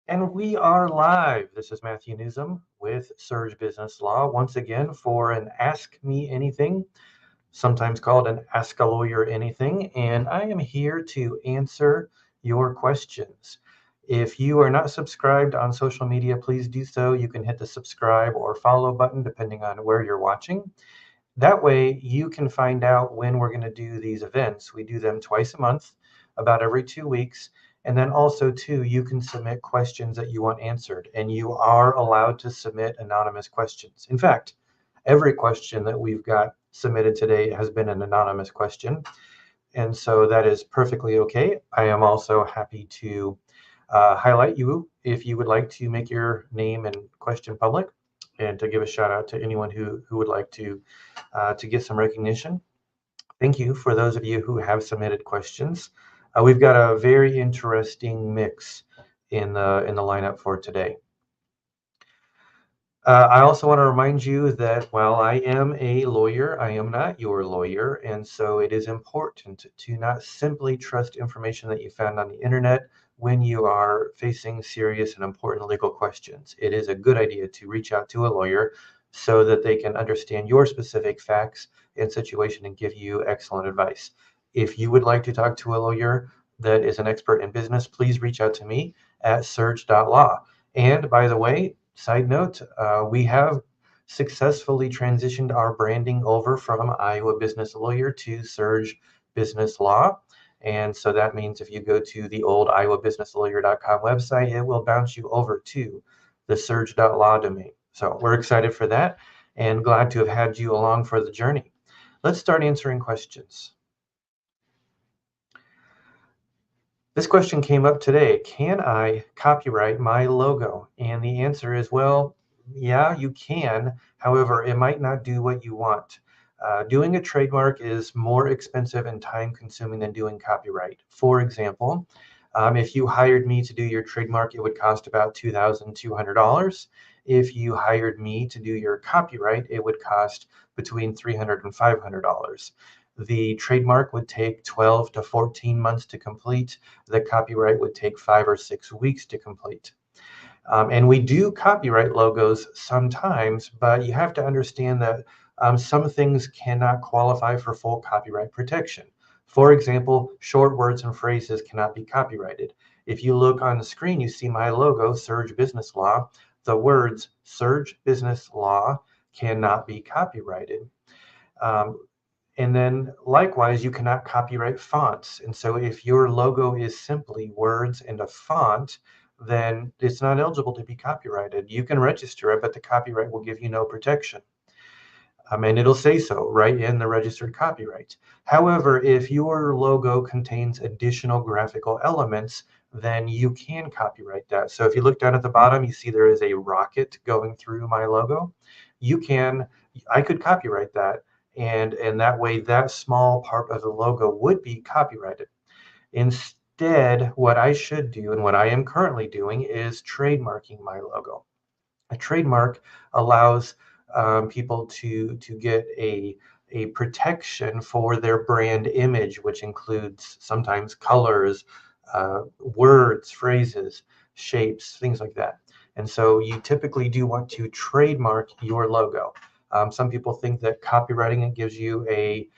And we are live. This is Matthew Newsom with Surge Business Law once again for an Ask Me Anything, sometimes called an Ask a Lawyer Anything. And I am here to answer your questions. If you are not subscribed on social media, please do so. You can hit the subscribe or follow button depending on where you're watching. That way, you can find out when we're going to do these events. We do them twice a month, about every 2 weeks. And then also, too, you can submit questions that you want answered, and you are allowed to submit anonymous questions. In fact, every question that we've got submitted today has been an anonymous question. And so that is perfectly okay. I am also happy to highlight you if you would like to make your name and question public, and to give a shout out to anyone who would like to get some recognition. Thank you for those of you who have submitted questions. We've got a very interesting mix in the lineup for today. I also want to remind you that while I am a lawyer, I am not your lawyer, and so it is important to not simply trust information that you found on the internet when you are facing serious and important legal questions. It is a good idea to reach out to a lawyer so that they can understand your specific facts and situation and give you excellent advice. If you would like to talk to a lawyer that is an expert in business, please reach out to me at surge.law. And by the way, side note, we have successfully transitioned our branding over from Iowa Business Lawyer to Surge Business Law. And so that means if you go to the old iowabusinesslawyer.com website, it will bounce you over to the surge.law domain. So we're excited for that and glad to have had you along for the journey. Let's start answering questions. This question came up today. Can I copyright my logo? And the answer is, well, yeah, you can. However, it might not do what you want. Doing a trademark is more expensive and time consuming than doing copyright. For example, if you hired me to do your trademark, it would cost about $2,200. If you hired me to do your copyright, it would cost between $300 and $500. The trademark would take 12 to 14 months to complete. The copyright would take 5 or 6 weeks to complete. And we do copyright logos sometimes, but you have to understand that some things cannot qualify for full copyright protection. For example, short words and phrases cannot be copyrighted. If you look on the screen, you see my logo, Surge Business Law. The words Surge Business Law cannot be copyrighted. Um, and then likewise, you cannot copyright fonts. And so if your logo is simply words and a font, then it's not eligible to be copyrighted. You can register it, but the copyright will give you no protection. And it'll say so right in the registered copyright. However, if your logo contains additional graphical elements, then you can copyright that. So if you look down at the bottom, you see there is a rocket going through my logo. I could copyright that. And that way, that small part of the logo would be copyrighted. Instead, what I should do and what I am currently doing is trademarking my logo. A trademark allows people to get a protection for their brand image, which includes sometimes colors, words, phrases, shapes, things like that. And so you typically do want to trademark your logo. Some people think that copywriting it gives you a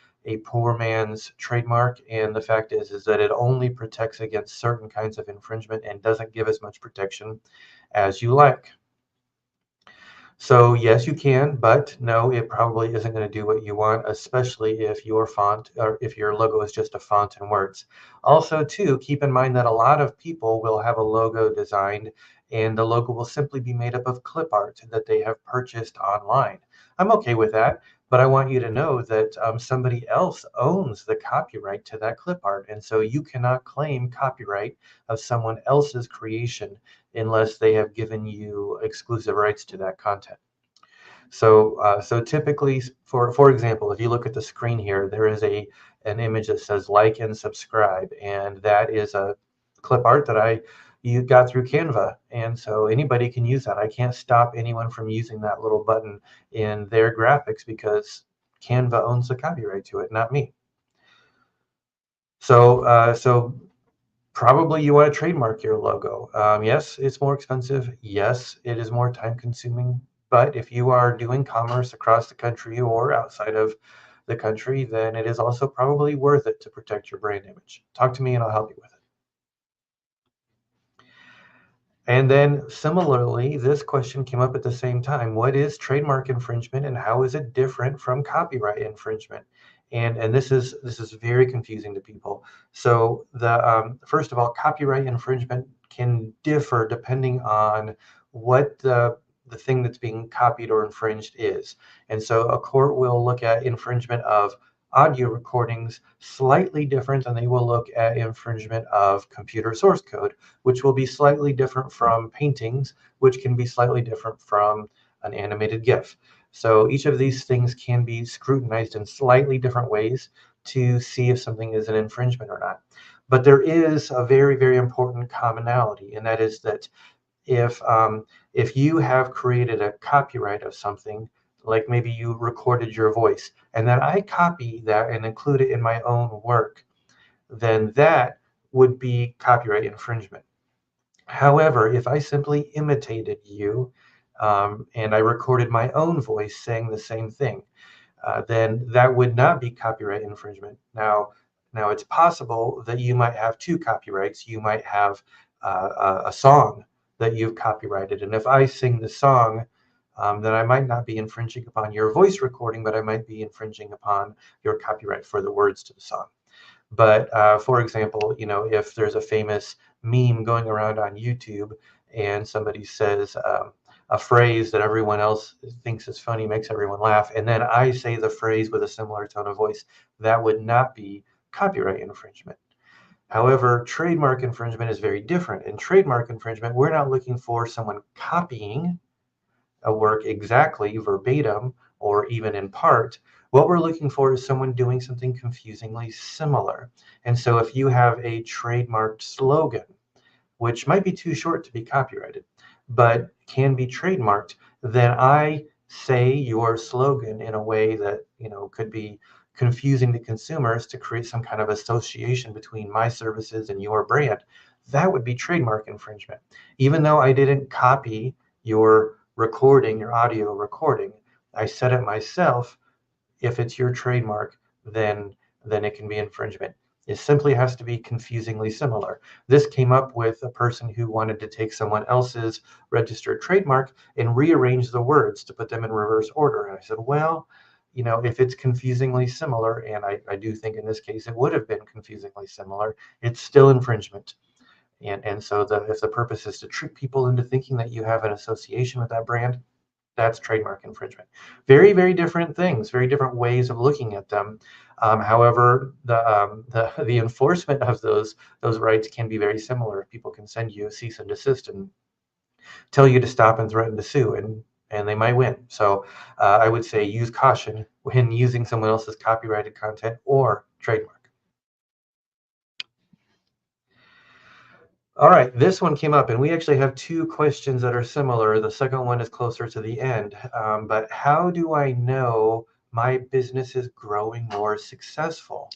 poor man's trademark, and the fact is that it only protects against certain kinds of infringement and doesn't give as much protection as you like. So yes, you can, but no, it probably isn't going to do what you want, especially if your font or if your logo is just a font and words. Also, too, keep in mind that a lot of people will have a logo designed and the logo will simply be made up of clip art that they have purchased online. I'm okay with that, but I want you to know that somebody else owns the copyright to that clip art. And so you cannot claim copyright of someone else's creation unless they have given you exclusive rights to that content. So typically, for example, if you look at the screen here, there is an image that says like and subscribe, and that is a clip art that you got through Canva, and so anybody can use that. I can't stop anyone from using that little button in their graphics because Canva owns the copyright to it, not me. So Probably you want to trademark your logo. Yes, it's more expensive. Yes, it is more time consuming. But if you are doing commerce across the country or outside of the country, then it is also probably worth it to protect your brand image. Talk to me and I'll help you with it. And then similarly, this question came up at the same time. What is trademark infringement and how is it different from copyright infringement? And this is very confusing to people. So the first of all, copyright infringement can differ depending on what the thing that's being copied or infringed is. And so a court will look at infringement of audio recordings slightly different than they will look at infringement of computer source code, which will be slightly different from paintings, which can be slightly different from an animated GIF. So each of these things can be scrutinized in slightly different ways to see if something is an infringement or not. But there is a very, very important commonality, and that is that if you have created a copyright of something, like maybe you recorded your voice, and then I copy that and include it in my own work, then that would be copyright infringement. However, if I simply imitated you and I recorded my own voice saying the same thing, then that would not be copyright infringement. Now it's possible that you might have two copyrights. You might have a song that you've copyrighted, and if I sing the song, then I might not be infringing upon your voice recording, but I might be infringing upon your copyright for the words to the song. But for example, if there's a famous meme going around on YouTube and somebody says a phrase that everyone else thinks is funny, makes everyone laugh, and then I say the phrase with a similar tone of voice, that would not be copyright infringement. However, trademark infringement is very different. In trademark infringement, we're not looking for someone copying a work exactly verbatim or even in part. What we're looking for is someone doing something confusingly similar. And so if you have a trademarked slogan, which might be too short to be copyrighted, but can be trademarked, then I say your slogan in a way that, could be confusing to consumers to create some kind of association between my services and your brand. That would be trademark infringement. Even though I didn't copy your recording, your audio recording, I said it myself. If it's your trademark, then it can be infringement. It simply has to be confusingly similar. This came up with a person who wanted to take someone else's registered trademark and rearrange the words to put them in reverse order. And I said, well, if it's confusingly similar, and I do think in this case it would have been confusingly similar, it's still infringement. And so if the purpose is to trick people into thinking that you have an association with that brand, that's trademark infringement. Very, very different things, very different ways of looking at them. However, the enforcement of those rights can be very similar. People can send you a cease and desist and tell you to stop and threaten to sue, and they might win. So I would say use caution when using someone else's copyrighted content or trademark. All right, this one came up, and we actually have two questions that are similar. The second one is closer to the end. But how do I know my business is growing more successful?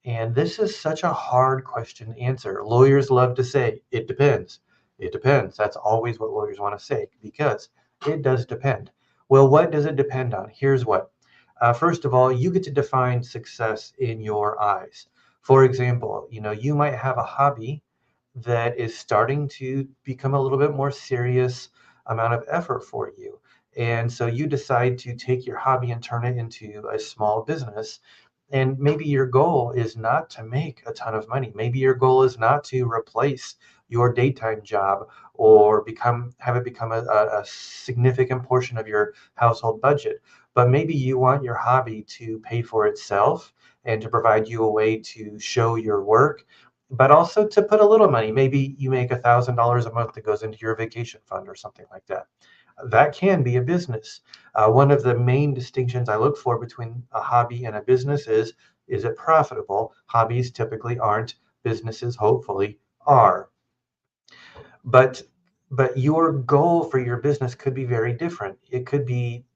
And this is such a hard question to answer. Lawyers love to say, it depends. It depends. That's always what lawyers want to say because it does depend. Well, what does it depend on? Here's what. First of all, you get to define success in your eyes. For example, you might have a hobby that is starting to become a little bit more serious amount of effort for you. And so you decide to take your hobby and turn it into a small business. And maybe your goal is not to make a ton of money. Maybe your goal is not to replace your daytime job or have it become a significant portion of your household budget. But maybe you want your hobby to pay for itself and to provide you a way to show your work, but also to put a little money. Maybe you make $1,000 a month that goes into your vacation fund or something like that. That can be a business. One of the main distinctions I look for between a hobby and a business is it profitable? Hobbies typically aren't. Businesses hopefully are. But your goal for your business could be very different. It could be,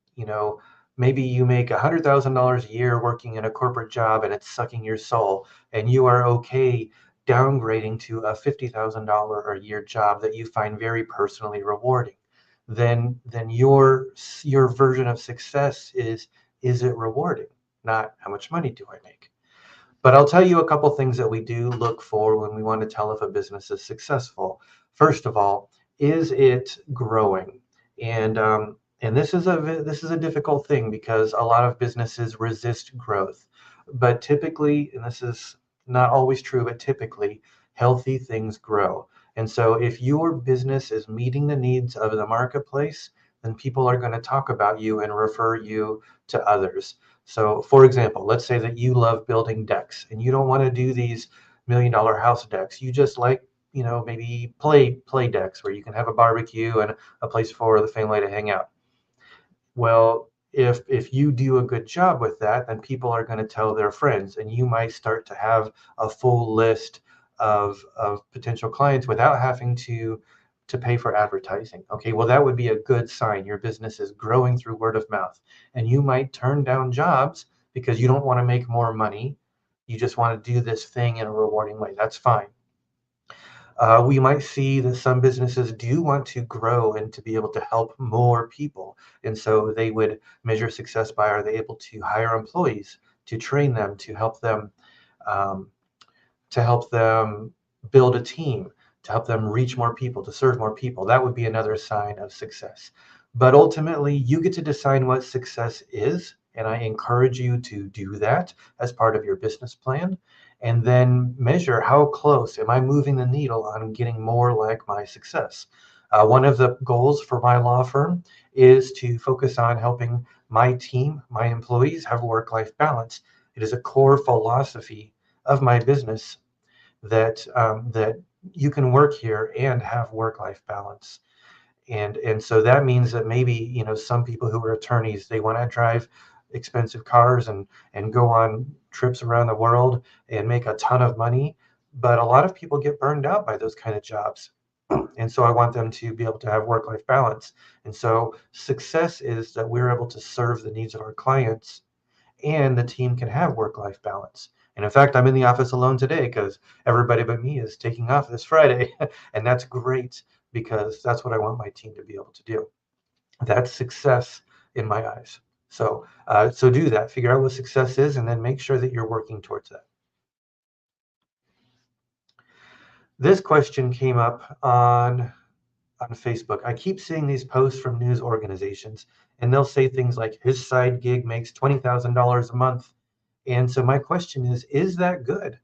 maybe you make $100,000 a year working in a corporate job and it's sucking your soul, and you are okay downgrading to a $50,000 a year job that you find very personally rewarding, then your version of success is it rewarding, not how much money do I make. But I'll tell you a couple things that we do look for when we want to tell if a business is successful. First of all, is it growing? And this is a difficult thing because a lot of businesses resist growth. But typically, and this is not always true, but typically, healthy things grow. And so if your business is meeting the needs of the marketplace, then people are going to talk about you and refer you to others. So, for example, let's say that you love building decks and you don't want to do these $1 million house decks. You just like, maybe play decks where you can have a barbecue and a place for the family to hang out. Well, if you do a good job with that, then people are going to tell their friends, and you might start to have a full list of potential clients without having to pay for advertising. Okay, well, that would be a good sign. Your business is growing through word of mouth. And you might turn down jobs because you don't want to make more money. You just want to do this thing in a rewarding way. That's fine. We might see that some businesses do want to grow and to be able to help more people. And so they would measure success by, are they able to hire employees, to train them, um, to help them build a team, to help them reach more people, to serve more people. That would be another sign of success. But ultimately, you get to decide what success is. And I encourage you to do that as part of your business plan. And then measure, how close am I moving the needle on getting more like my success. One of the goals for my law firm is to focus on helping my team, my employees, have work-life balance. It is a core philosophy of my business that you can work here and have work-life balance. And so that means that maybe, some people who are attorneys, they want to drive expensive cars and go on trips around the world and make a ton of money. But a lot of people get burned out by those kind of jobs. And so I want them to be able to have work-life balance. And so success is that we're able to serve the needs of our clients and the team can have work-life balance. And in fact, I'm in the office alone today because everybody but me is taking off this Friday. And that's great because that's what I want my team to be able to do. That's success in my eyes. So do that. Figure out what success is, and then make sure that you're working towards that. This question came up on Facebook. I keep seeing these posts from news organizations, and they'll say things like, his side gig makes $20,000 a month. And so my question is that good?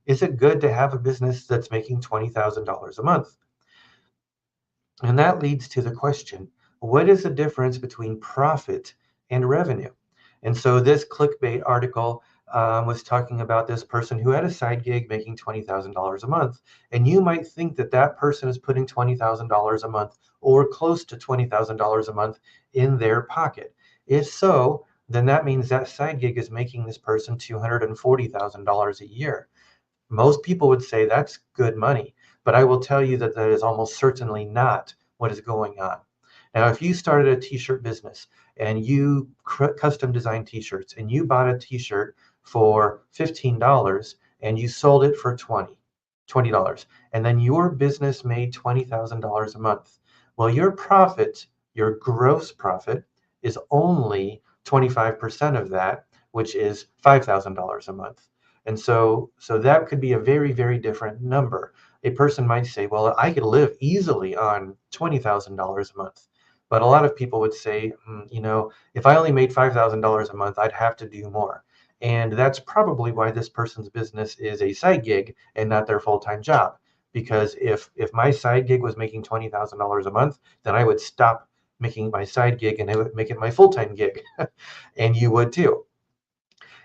Is it good to have a business that's making $20,000 a month? And that leads to the question, what is the difference between profit and revenue? And so this clickbait article was talking about this person who had a side gig making $20,000 a month. And you might think that that person is putting $20,000 a month or close to $20,000 a month in their pocket. If so, then that means that side gig is making this person $240,000 a year. Most people would say that's good money, but I will tell you that that is almost certainly not what is going on. Now, if you started a t-shirt business and you custom design t-shirts and you bought a t-shirt for $15 and you sold it for $20, and then your business made $20,000 a month. Well, your profit, your gross profit, is only 25% of that, which is $5,000 a month. And so that could be a very, very different number. A person might say, well, I could live easily on $20,000 a month. But a lot of people would say, if I only made $5,000 a month, I'd have to do more. And that's probably why this person's business is a side gig and not their full-time job. Because if my side gig was making $20,000 a month, then I would stop making my side gig and I would make it my full-time gig. And you would too.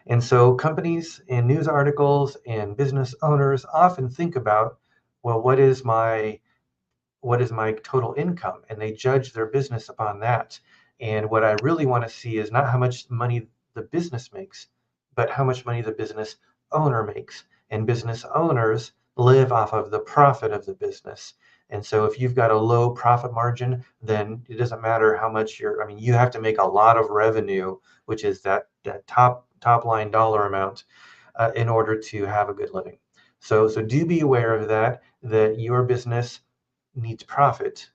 And so companies and news articles and business owners often think about, well, what is my total income? And they judge their business upon that. And what I really want to see is not how much money the business makes, but how much money the business owner makes. And business owners live off of the profit of the business. And so if you've got a low profit margin, then it doesn't matter how much you have to make a lot of revenue, which is that top line dollar amount, in order to have a good living. So do be aware of that your business needs profit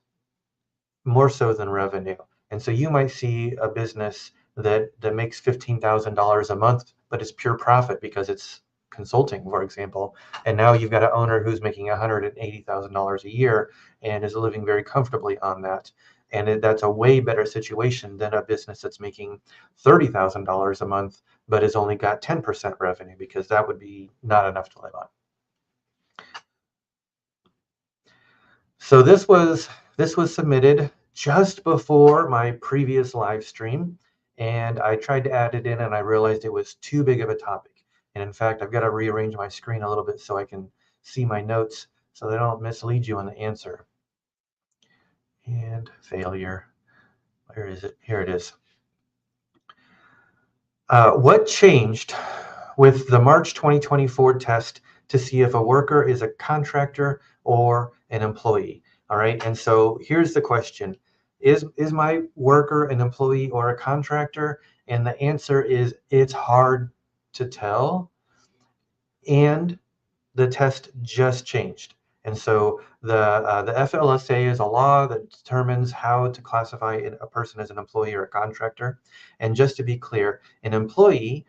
more so than revenue. And so you might see a business that makes $15,000 a month, but it's pure profit because it's consulting, for example. And now you've got an owner who's making $180,000 a year and is living very comfortably on that. And that's a way better situation than a business that's making $30,000 a month, but has only got 10% revenue, because that would be not enough to live on. So this was submitted just before my previous live stream, and I tried to add it in and I realized it was too big of a topic. And in fact, I've got to rearrange my screen a little bit so I can see my notes so they don't mislead you on the answer. And failure. Where is it? Here it is. What changed with the March 2024 test to see if a worker is a contractor or an employee? All right, and so here's the question. Is my worker an employee or a contractor? And the answer is it's hard to tell, and the test just changed. And so the FLSA is a law that determines how to classify a person as an employee or a contractor. And just to be clear, an employee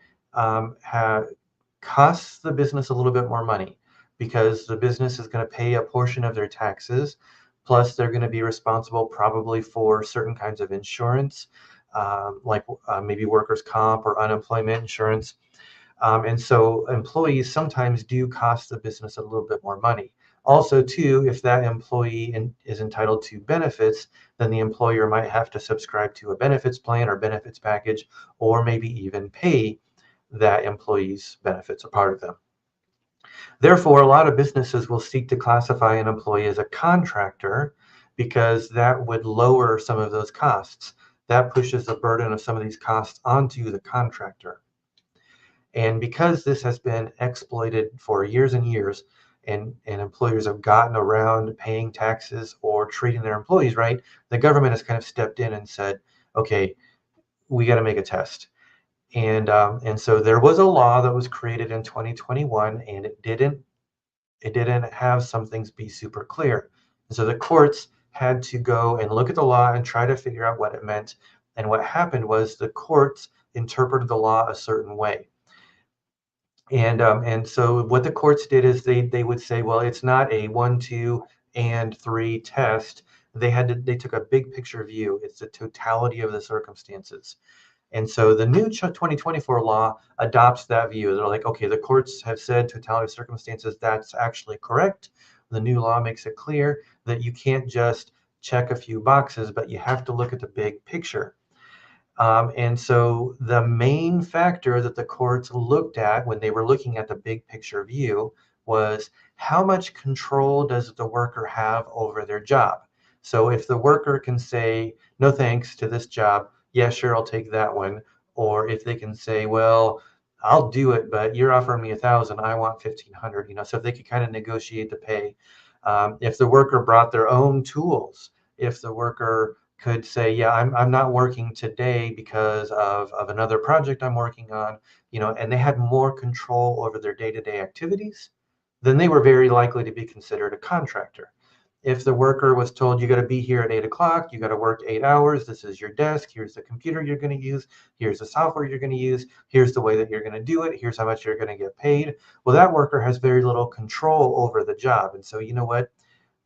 costs the business a little bit more money, because the business is going to pay a portion of their taxes. Plus, they're going to be responsible probably for certain kinds of insurance, like maybe workers' comp or unemployment insurance. And so employees sometimes do cost the business a little bit more money. Also, too, if that employee is entitled to benefits, then the employer might have to subscribe to a benefits plan or benefits package, or maybe even pay that employee's benefits, a part of them. Therefore, a lot of businesses will seek to classify an employee as a contractor, because that would lower some of those costs. That pushes the burden of some of these costs onto the contractor. And because this has been exploited for years and years, and employers have gotten around paying taxes or treating their employees right, the government has kind of stepped in and said, okay, we got to make a test. And so there was a law that was created in 2021, and it didn't have some things be super clear. And so the courts had to go and look at the law and try to figure out what it meant. And what happened was the courts interpreted the law a certain way. And so what the courts did is they would say, well, it's not a 1, 2, and 3 test. They took a big picture view. It's the totality of the circumstances. And so the new 2024 law adopts that view. They're like, okay, the courts have said totality of circumstances. That's actually correct. The new law makes it clear that you can't just check a few boxes, but you have to look at the big picture. And so the main factor that the courts looked at when they were looking at the big picture view was, how much control does the worker have over their job? So if the worker can say, no thanks to this job, yeah, sure, I'll take that one. Or if they can say, well, I'll do it, but you're offering me 1,000, I want 1,500. So if they could kind of negotiate the pay. If the worker brought their own tools, if the worker could say, yeah, I'm not working today because of another project I'm working on, and they had more control over their day-to-day activities, then they were very likely to be considered a contractor. If the worker was told, you got to be here at 8 o'clock, you got to work 8 hours, this is your desk, here's the computer you're going to use, here's the software you're going to use, here's the way that you're going to do it, here's how much you're going to get paid, well, that worker has very little control over the job. And so, you know what?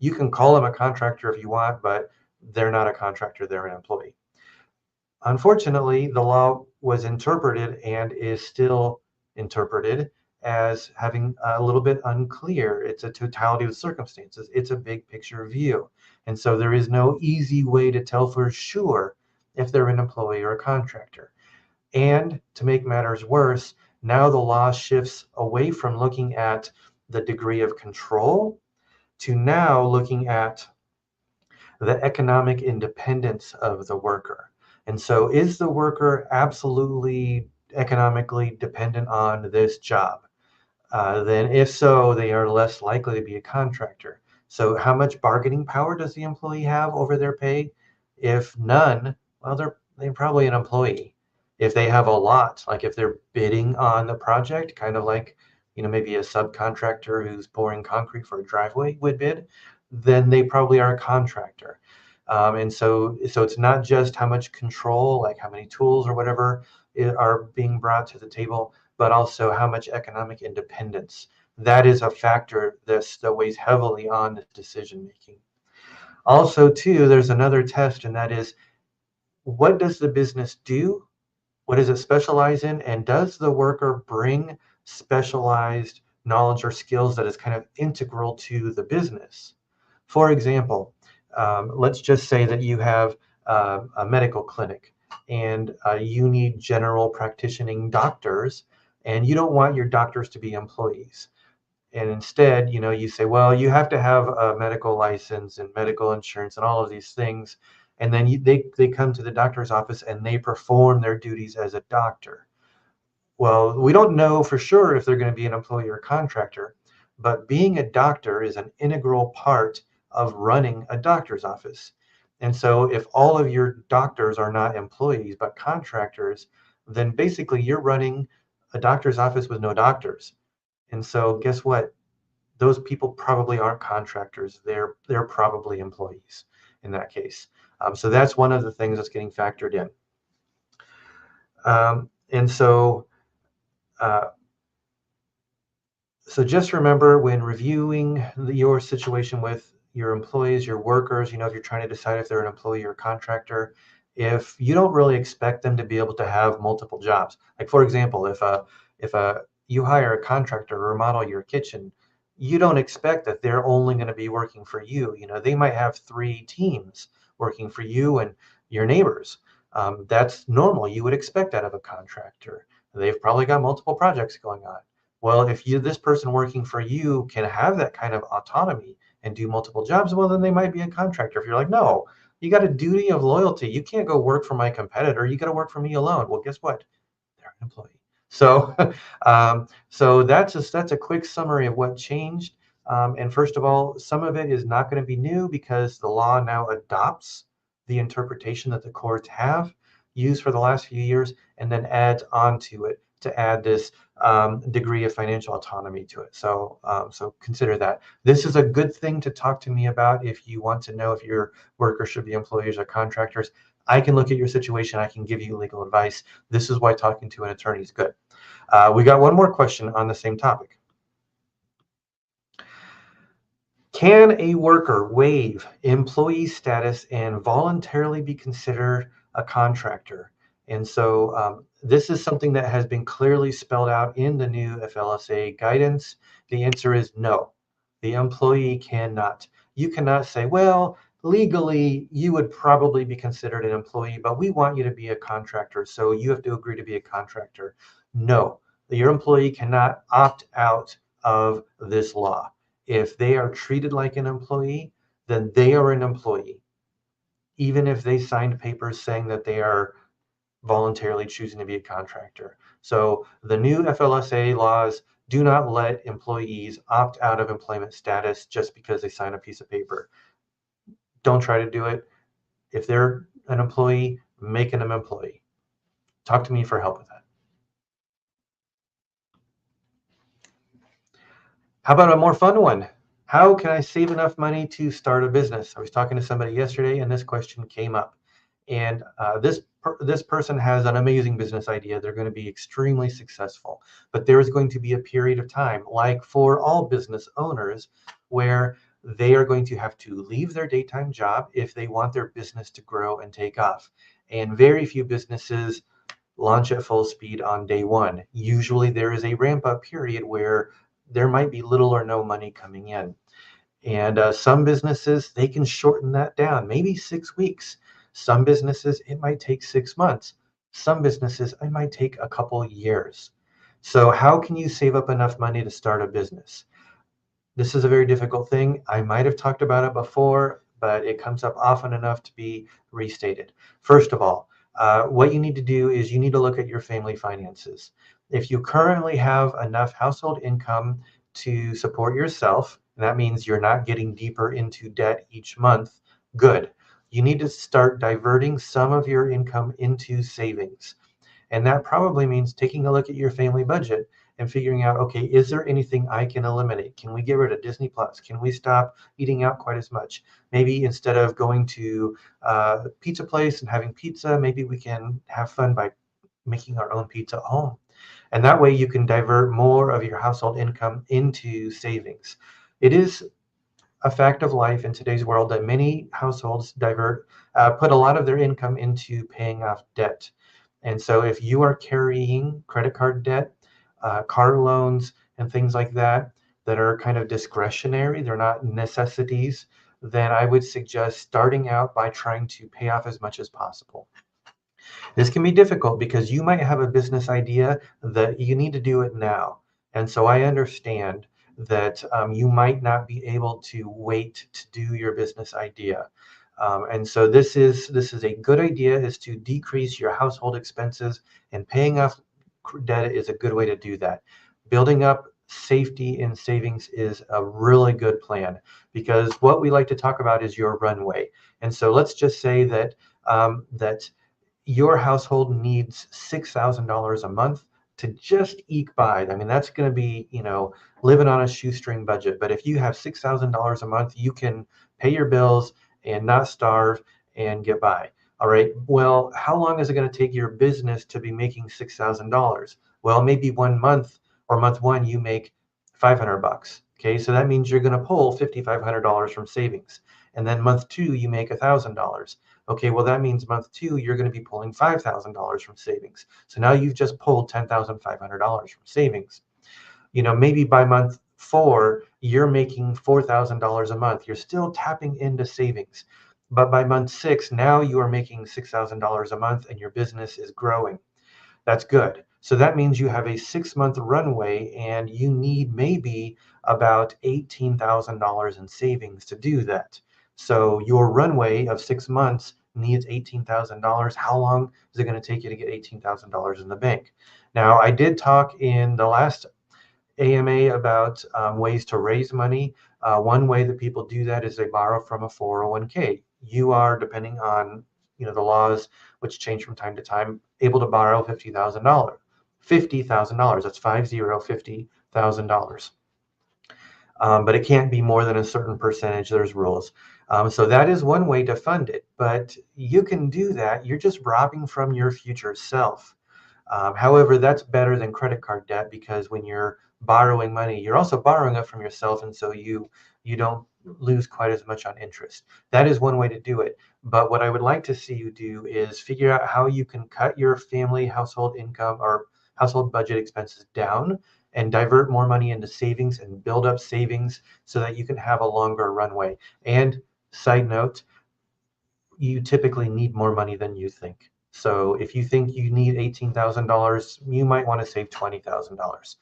You can call them a contractor if you want, but they're not a contractor, they're an employee. Unfortunately, the law was interpreted, and is still interpreted, as having a little bit unclear. It's a totality of circumstances. It's a big picture view. And so there is no easy way to tell for sure if they're an employee or a contractor. And to make matters worse, now the law shifts away from looking at the degree of control to now looking at the economic independence of the worker. And so, is the worker absolutely economically dependent on this job? Then if so, they are less likely to be a contractor. So how much bargaining power does the employee have over their pay? If none, well, they're probably an employee. If they have a lot, like if they're bidding on the project, kind of like maybe a subcontractor who's pouring concrete for a driveway would bid, then they probably are a contractor. And so it's not just how much control, like how many tools or whatever are being brought to the table, but also how much economic independence. That is a factor that weighs heavily on the decision making. Also, too, there's another test, and that is, what does the business do? What does it specialize in? And does the worker bring specialized knowledge or skills that is kind of integral to the business? For example, let's just say that you have a medical clinic and you need general practicing doctors, and you don't want your doctors to be employees. And instead, you say, well, you have to have a medical license and medical insurance and all of these things. And then they come to the doctor's office and they perform their duties as a doctor. Well, we don't know for sure if they're going to be an employee or contractor, but being a doctor is an integral part of running a doctor's office. And so if all of your doctors are not employees but contractors, then basically you're running a doctor's office with no doctors. And so guess what? Those people probably aren't contractors. They're probably employees in that case. So that's one of the things that's getting factored in. And so uh, so just remember, when reviewing your situation with your employees, your workers, if you're trying to decide if they're an employee or contractor, if you don't really expect them to be able to have multiple jobs, like for example, if you hire a contractor to remodel your kitchen, you don't expect that they're only going to be working for you. They might have 3 teams working for you and your neighbors. That's normal. You would expect that of a contractor. They've probably got multiple projects going on. Well, if this person working for you can have that kind of autonomy and do multiple jobs, well, then they might be a contractor. If you're like, no, you got a duty of loyalty. You can't go work for my competitor. You got to work for me alone. Well, guess what? They're an employee. So, so that's a quick summary of what changed. And first of all, some of it is not going to be new because the law now adopts the interpretation that the courts have used for the last few years and then adds onto it to add this degree of financial autonomy to it. So, so consider that. This is a good thing to talk to me about if you want to know if your workers should be employees or contractors. I can look at your situation. I can give you legal advice. This is why talking to an attorney is good. We got one more question on the same topic. Can a worker waive employee status and voluntarily be considered a contractor? And so this is something that has been clearly spelled out in the new FLSA guidance. The answer is no. The employee cannot. You cannot say, well, legally, you would probably be considered an employee, but we want you to be a contractor, so you have to agree to be a contractor. No, your employee cannot opt out of this law. If they are treated like an employee, then they are an employee, even if they signed papers saying that they are voluntarily choosing to be a contractor. So the new FLSA laws do not let employees opt out of employment status just because they sign a piece of paper. Don't try to do it. If they're an employee, make them an employee. Talk to me for help with that. How about a more fun one? How can I save enough money to start a business? I was talking to somebody yesterday and this question came up. And this person has an amazing business idea. They're going to be extremely successful. But there is going to be a period of time, like for all business owners, where they are going to have to leave their daytime job if they want their business to grow and take off. And very few businesses launch at full speed on day one. Usually there is a ramp up period where there might be little or no money coming in. And some businesses, they can shorten that down, maybe 6 weeks. Some businesses, it might take 6 months. Some businesses, it might take a couple years. So how can you save up enough money to start a business? This is a very difficult thing. I might have talked about it before, but it comes up often enough to be restated. First of all, what you need to do is you need to look at your family finances. If you currently have enough household income to support yourself, and that means you're not getting deeper into debt each month, good. You need to start diverting some of your income into savings. And that probably means taking a look at your family budget and figuring out, okay, is there anything I can eliminate? Can we get rid of Disney Plus? Can we stop eating out quite as much? Maybe instead of going to a pizza place and having pizza, maybe we can have fun by making our own pizza at home. And that way you can divert more of your household income into savings. It is a fact of life in today's world that many households put a lot of their income into paying off debt. And so if you are carrying credit card debt, car loans, and things like that, that are kind of discretionary, they're not necessities, then I would suggest starting out by trying to pay off as much as possible. This can be difficult because you might have a business idea that you need to do it now. And so I understand that you might not be able to wait to do your business idea. And so this is a good idea, is to decrease your household expenses, and paying off debt is a good way to do that. Building up safety and savings is a really good plan, because what we like to talk about is your runway. And so let's just say that that your household needs $6,000 a month to just eke by. I mean, that's going to be, living on a shoestring budget. But if you have $6,000 a month, you can pay your bills and not starve and get by. All right. Well, how long is it going to take your business to be making $6,000? Well, maybe 1 month, or month one, you make $500. Okay. So that means you're going to pull $5,500 from savings. And then month two, you make $1,000. Okay, well, that means month two, you're going to be pulling $5,000 from savings. So now you've just pulled $10,500 from savings. Maybe by month four, you're making $4,000 a month. You're still tapping into savings. But by month six, now you are making $6,000 a month and your business is growing. That's good. So that means you have a 6-month runway, and you need maybe about $18,000 in savings to do that. So your runway of 6 months needs $18,000. How long is it going to take you to get $18,000 in the bank? Now, I did talk in the last AMA about ways to raise money. One way that people do that is they borrow from a 401k. You are, depending on the laws, which change from time to time, able to borrow $50,000. $50,000. That's $50,000. But it can't be more than a certain percentage. There's rules. So that is one way to fund it. But you can do that. You're just robbing from your future self. However, that's better than credit card debt, because when you're borrowing money, you're also borrowing it from yourself, and so you don't lose quite as much on interest. That is one way to do it. But what I would like to see you do is figure out how you can cut your family household income or household budget expenses down, and divert more money into savings and build up savings so that you can have a longer runway. And side note, you typically need more money than you think. So if you think you need $18,000, you might want to save $20,000.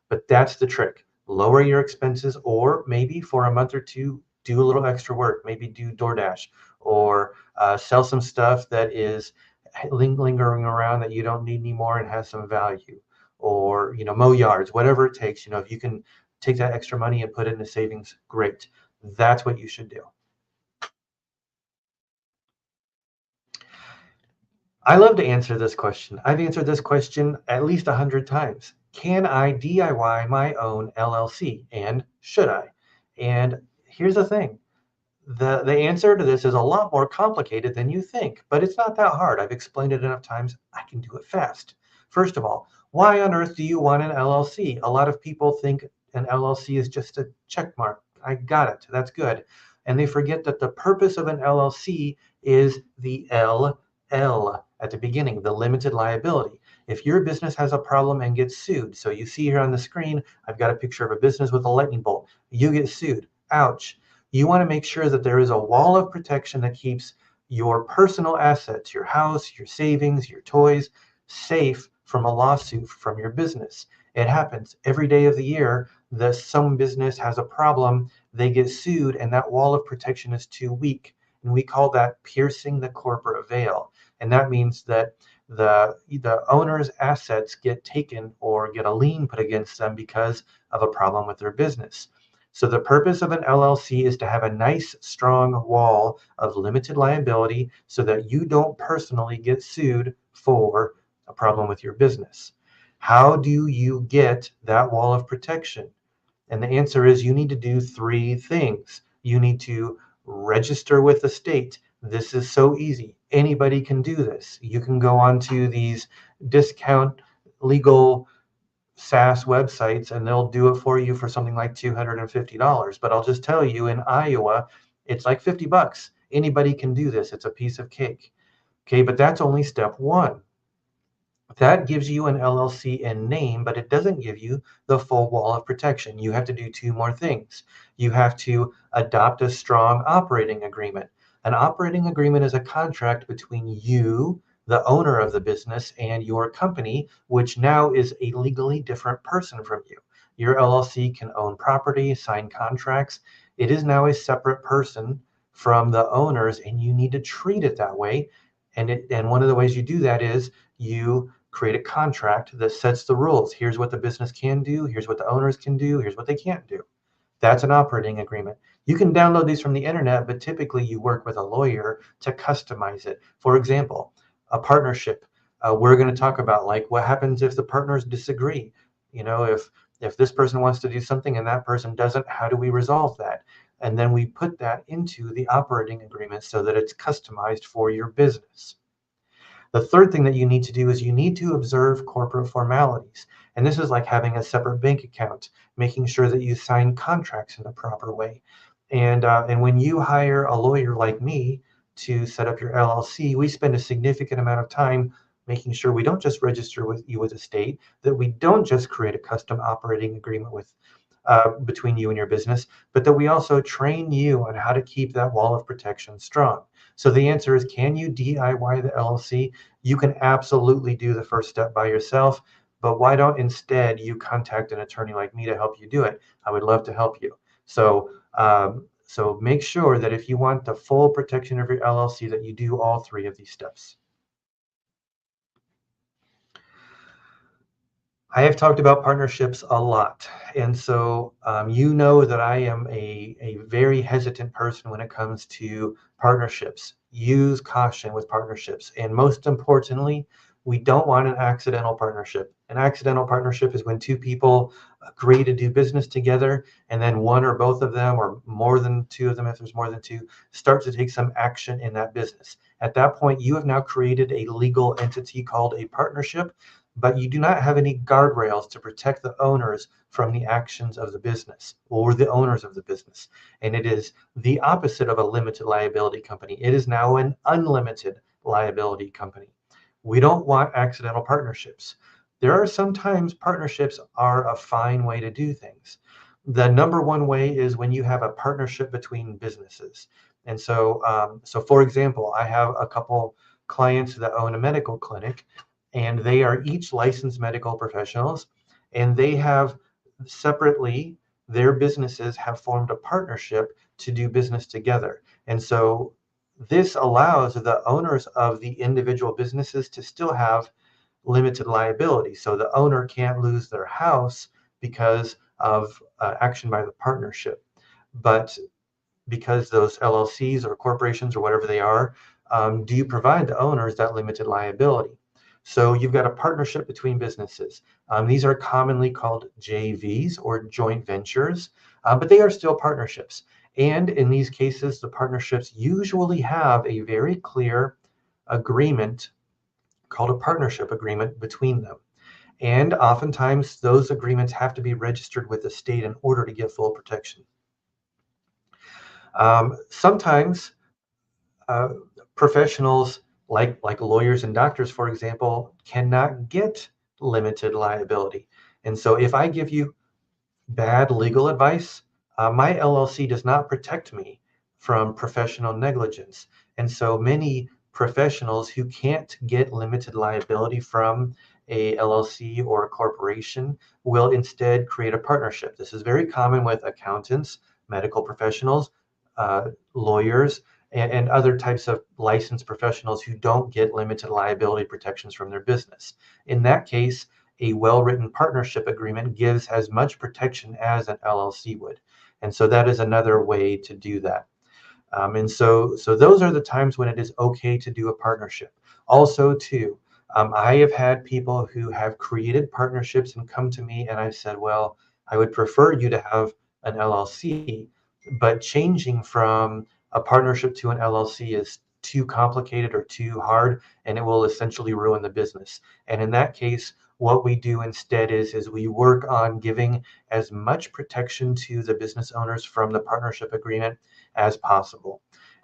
But that's the trick. Lower your expenses, or maybe for a month or two, do a little extra work. Maybe do DoorDash, or sell some stuff that is lingering around that you don't need anymore and has some value. Or, mow yards, whatever it takes. If you can take that extra money and put it into savings, great. That's what you should do. I love to answer this question. I've answered this question at least 100 times. Can I DIY my own LLC, and should I? And here's the thing. The answer to this is a lot more complicated than you think, but it's not that hard. I've explained it enough times. I can do it fast. First of all, why on earth do you want an LLC? A lot of people think an LLC is just a check mark. I got it. That's good. And they forget that the purpose of an LLC is the LL at the beginning, the limited liability. If your business has a problem and gets sued, so you see here on the screen, I've got a picture of a business with a lightning bolt. You get sued. Ouch. You want to make sure that there is a wall of protection that keeps your personal assets, your house, your savings, your toys, safe from a lawsuit from your business. It happens every day of the year that some business has a problem, they get sued, and that wall of protection is too weak. And we call that piercing the corporate veil. And that means that the owner's assets get taken or get a lien put against them because of a problem with their business. So the purpose of an LLC is to have a nice, strong wall of limited liability so that you don't personally get sued for a problem with your business. How do you get that wall of protection? And the answer is you need to do three things. You need to register with the state. This is so easy. Anybody can do this. You can go onto these discount legal SaaS websites and they'll do it for you for something like $250. But I'll just tell you, in Iowa, it's like $50. Anybody can do this. It's a piece of cake. Okay, but that's only step one. That gives you an LLC in name, but it doesn't give you the full wall of protection. You have to do two more things. You have to adopt a strong operating agreement. An operating agreement is a contract between you, the owner of the business, and your company, which now is a legally different person from you. Your LLC can own property, sign contracts. It is now a separate person from the owners, and you need to treat it that way. And one of the ways you do that is you create a contract that sets the rules. Here's what the business can do. Here's what the owners can do. Here's what they can't do. That's an operating agreement. You can download these from the internet, but typically you work with a lawyer to customize it. For example, a partnership. We're going to talk about like what happens if the partners disagree. You know, if this person wants to do something and that person doesn't, how do we resolve that? And then we put that into the operating agreement so that it's customized for your business. The third thing that you need to do is you need to observe corporate formalities. And this is like having a separate bank account, making sure that you sign contracts in the proper way. And when you hire a lawyer like me to set up your LLC, we spend a significant amount of time making sure we don't just register with you with the state, that we don't just create a custom operating agreement with between you and your business, but that we also train you on how to keep that wall of protection strong. So the answer is, can you DIY the LLC? You can absolutely do the first step by yourself, but why don't instead you contact an attorney like me to help you do it? I would love to help you. So make sure that if you want the full protection of your LLC, that you do all three of these steps. I have talked about partnerships a lot. And so you know that I am a very hesitant person when it comes to partnerships. Use caution with partnerships. And most importantly, we don't want an accidental partnership. An accidental partnership is when two people agree to do business together, and then one or both of them, or more than two of them, if there's more than two, start to take some action in that business. At that point, you have now created a legal entity called a partnership, but you do not have any guardrails to protect the owners from the actions of the business or the owners of the business. And it is the opposite of a limited liability company. It is now an unlimited liability company. We don't want accidental partnerships. There are sometimes partnerships are a fine way to do things. The number one way is when you have a partnership between businesses. And so for example, I have a couple clients that own a medical clinic, and they are each licensed medical professionals, and they have separately, their businesses have formed a partnership to do business together. And so this allows the owners of the individual businesses to still have limited liability. So the owner can't lose their house because of action by the partnership. But because those LLCs or corporations or whatever they are, do you provide the owners that limited liability? So you've got a partnership between businesses. These are commonly called JVs or joint ventures, but they are still partnerships. And in these cases, the partnerships usually have a very clear agreement called a partnership agreement between them. And oftentimes those agreements have to be registered with the state in order to get full protection. Sometimes professionals like lawyers and doctors, for example, cannot get limited liability. And so if I give you bad legal advice, my LLC does not protect me from professional negligence. And so many professionals who can't get limited liability from a LLC or a corporation will instead create a partnership. This is very common with accountants, medical professionals, lawyers, and other types of licensed professionals who don't get limited liability protections from their business. In that case, a well-written partnership agreement gives as much protection as an LLC would. And so that is another way to do that. And so those are the times when it is okay to do a partnership. Also, too, I have had people who have created partnerships and come to me and I've said, well, I would prefer you to have an LLC, but changing from a partnership to an LLC is too complicated or too hard, and it will essentially ruin the business. And in that case, what we do instead is we work on giving as much protection to the business owners from the partnership agreement as possible.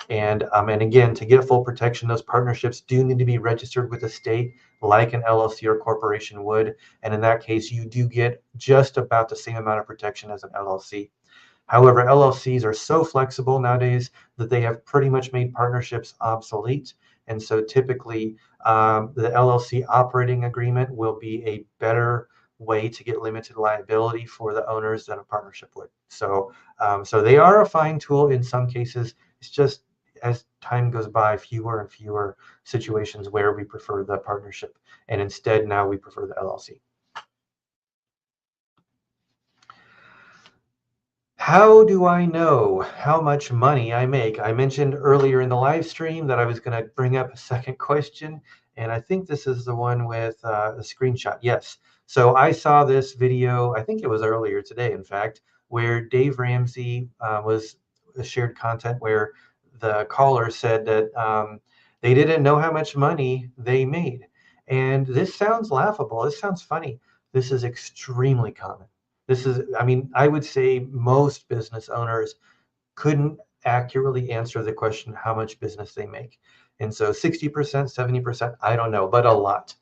And again, to get full protection, those partnerships do need to be registered with the state like an LLC or corporation would. And in that case, you do get just about the same amount of protection as an LLC. However, LLCs are so flexible nowadays that they have pretty much made partnerships obsolete. And so typically, the LLC operating agreement will be a better way to get limited liability for the owners than a partnership would. So they are a fine tool in some cases. It's just as time goes by, fewer and fewer situations where we prefer the partnership. And instead, now we prefer the LLC. How do I know how much money I make? I mentioned earlier in the live stream that I was going to bring up a second question, and I think this is the one with the screenshot. Yes. So I saw this video, I think it was earlier today, in fact, where Dave Ramsey was shared content where the caller said that they didn't know how much money they made. And this sounds laughable. This sounds funny. This is extremely common. This is, I mean, I would say most business owners couldn't accurately answer the question how much business they make. And so 60%, 70%, I don't know, but a lot.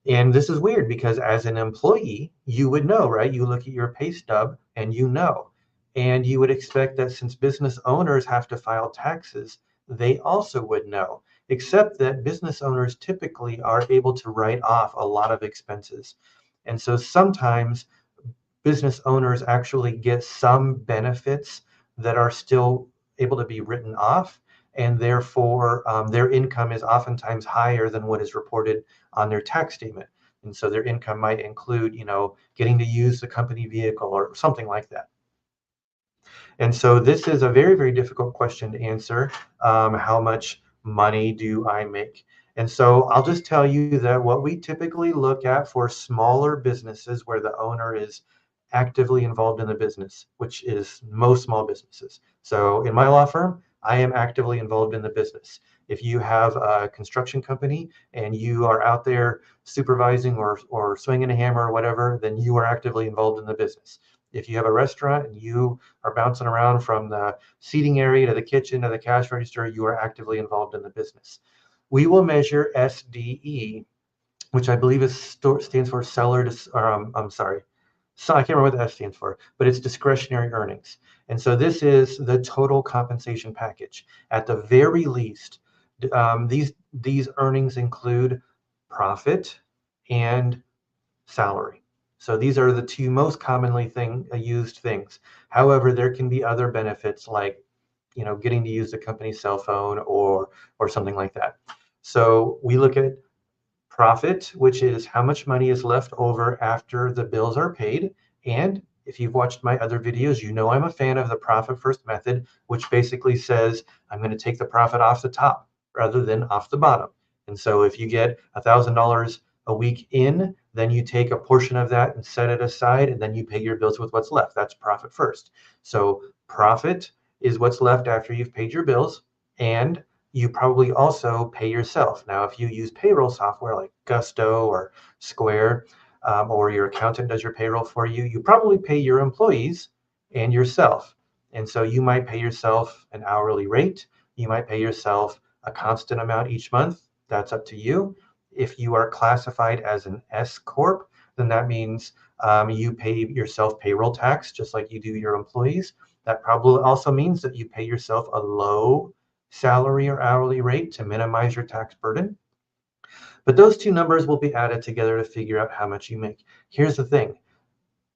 And this is weird because as an employee, you would know, right? You look at your pay stub and you know. And you would expect that since business owners have to file taxes, they also would know, except that business owners typically are able to write off a lot of expenses. And so sometimes business owners actually get some benefits that are still able to be written off, and therefore their income is oftentimes higher than what is reported on their tax statement. And so their income might include, getting to use the company vehicle or something like that. And so this is a very, very difficult question to answer. How much money do I make? And so I'll just tell you that what we typically look at for smaller businesses where the owner is actively involved in the business, which is most small businesses. So in my law firm, I am actively involved in the business. If you have a construction company and you are out there supervising or swinging a hammer or whatever, then you are actively involved in the business. If you have a restaurant and you are bouncing around from the seating area to the kitchen to the cash register, you are actively involved in the business. We will measure SDE, which I believe stands for seller, I'm sorry, so I can't remember what the S stands for, but it's discretionary earnings. And so this is the total compensation package. At the very least, these earnings include profit and salary. So these are the two most commonly used things. However, there can be other benefits like, getting to use the company's cell phone or something like that. So we look at profit, which is how much money is left over after the bills are paid. And if you've watched my other videos, you know I'm a fan of the profit first method, which basically says I'm going to take the profit off the top rather than off the bottom. And so if you get $1,000 a week in, then you take a portion of that and set it aside, and then you pay your bills with what's left. That's profit first. So profit is what's left after you've paid your bills, and you probably also pay yourself. Now, if you use payroll software like Gusto or Square, or your accountant does your payroll for you, you probably pay your employees and yourself. And so you might pay yourself an hourly rate. You might pay yourself a constant amount each month. That's up to you. If you are classified as an S Corp, then that means you pay yourself payroll tax just like you do your employees. That probably also means that you pay yourself a low salary or hourly rate to minimize your tax burden. But those two numbers will be added together to figure out how much you make. Here's the thing.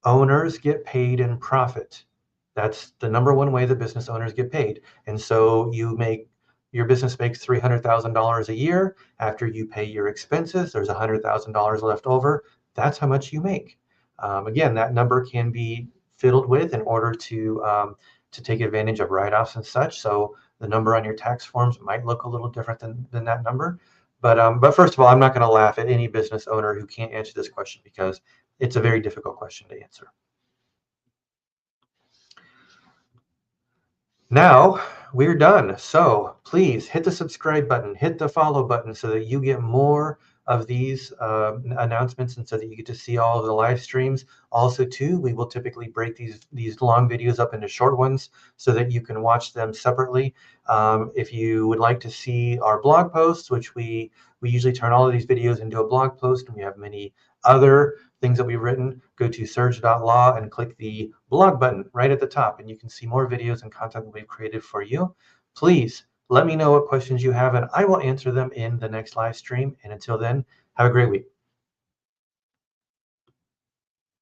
Owners get paid in profit. That's the number one way that business owners get paid. And so your business makes $300,000 a year. After you pay your expenses, there's $100,000 left over. That's how much you make. Again, that number can be fiddled with in order to take advantage of write-offs and such. So the number on your tax forms might look a little different than that number. But first of all, I'm not going to laugh at any business owner who can't answer this question because it's a very difficult question to answer. Now we're done. So please hit the subscribe button, hit the follow button so that you get more of these announcements and so that you get to see all of the live streams. Also, too, we will typically break these long videos up into short ones so that you can watch them separately. If you would like to see our blog posts, which we usually turn all of these videos into a blog post, and we have many other things that we've written, go to surge.law and click the blog button right at the top, and you can see more videos and content that we've created for you. Please let me know what questions you have, and I will answer them in the next live stream. And until then, have a great week.